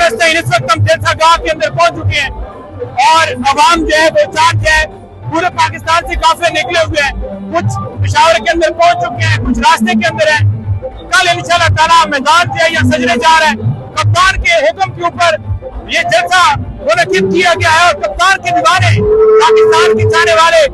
फलस्तीन, इस वक्त हम जलसा गाह के अंदर पहुंच चुके हैं और अवाम जो है वो चार्ज है, पूरे पाकिस्तान से काफिले निकले हुए हैं, कुछ पेशावर के अंदर पहुंच चुके हैं, कुछ रास्ते के अंदर है। कल इंशाल्लाह ताला मैदान जो है या सजने जा रहा है। कप्तान के हुक्म के ऊपर ये जलसा मुनक्किद किया गया है और कप्तान के दीवाने पाकिस्तान के चाहने वाले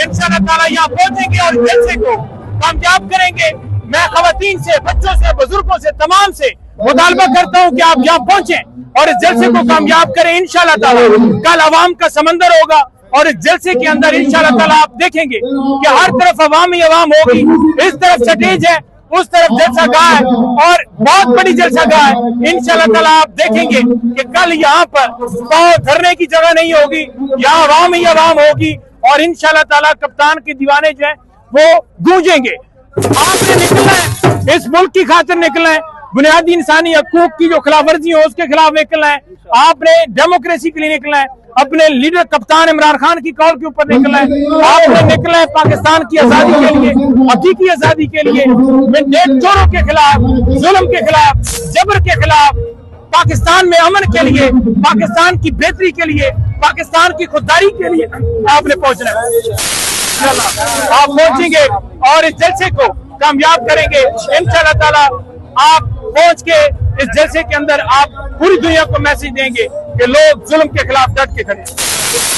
इंशाल्लाह ताला यहाँ पहुंचेंगे और जलसे को कामयाब करेंगे। मैं खवातीन से, बच्चों से, बुजुर्गों से, तमाम से मुतालबा करता हूँ कि आप यहाँ पहुंचें और इस जलसे को कामयाब करें इंशाल्लाह ताला। कल अवाम का समंदर होगा और इस जलसे के अंदर इंशाल्लाह ताला आप देखेंगे कि हर तरफ अवाम ही अवाम होगी। इस तरफ स्टेज है, उस तरफ जलसा गाह है और बहुत बड़ी जलसा गाह है। इंशाल्लाह ताला आप देखेंगे कि कल यहाँ पर पांव धरने की जगह नहीं होगी, यहाँ अवाम ही अवाम होगी और इंशाल्लाह ताला कप्तान के दीवाने जो है वो गूंजेंगे। आपने निकलना है, इस मुल्क की खातिर निकलना है, बुनियादी इंसानी हकूक की जो खिलाफवर्जी हो उसके खिलाफ निकलना है, आपने डेमोक्रेसी के लिए निकलना है, अपने लीडर कप्तान इमरान खान की कॉल के ऊपर निकलना है, आपने निकलना है पाकिस्तान की आजादी के लिए, हकीकी आजादी के लिए, चोरों के खिलाफ, जुल्म के खिलाफ, जबर के खिलाफ, पाकिस्तान में अमन के लिए, पाकिस्तान की बेहतरी के लिए, पाकिस्तान की खुददारी के लिए आपने पहुंचना है। आप पहुंचेंगे और इस जलसे को कामयाब करेंगे इंशाल्लाह ताला। आप पहुंच के इस जलसे के अंदर आप पूरी दुनिया को मैसेज देंगे कि लोग जुल्म के खिलाफ डट के खड़े हैं।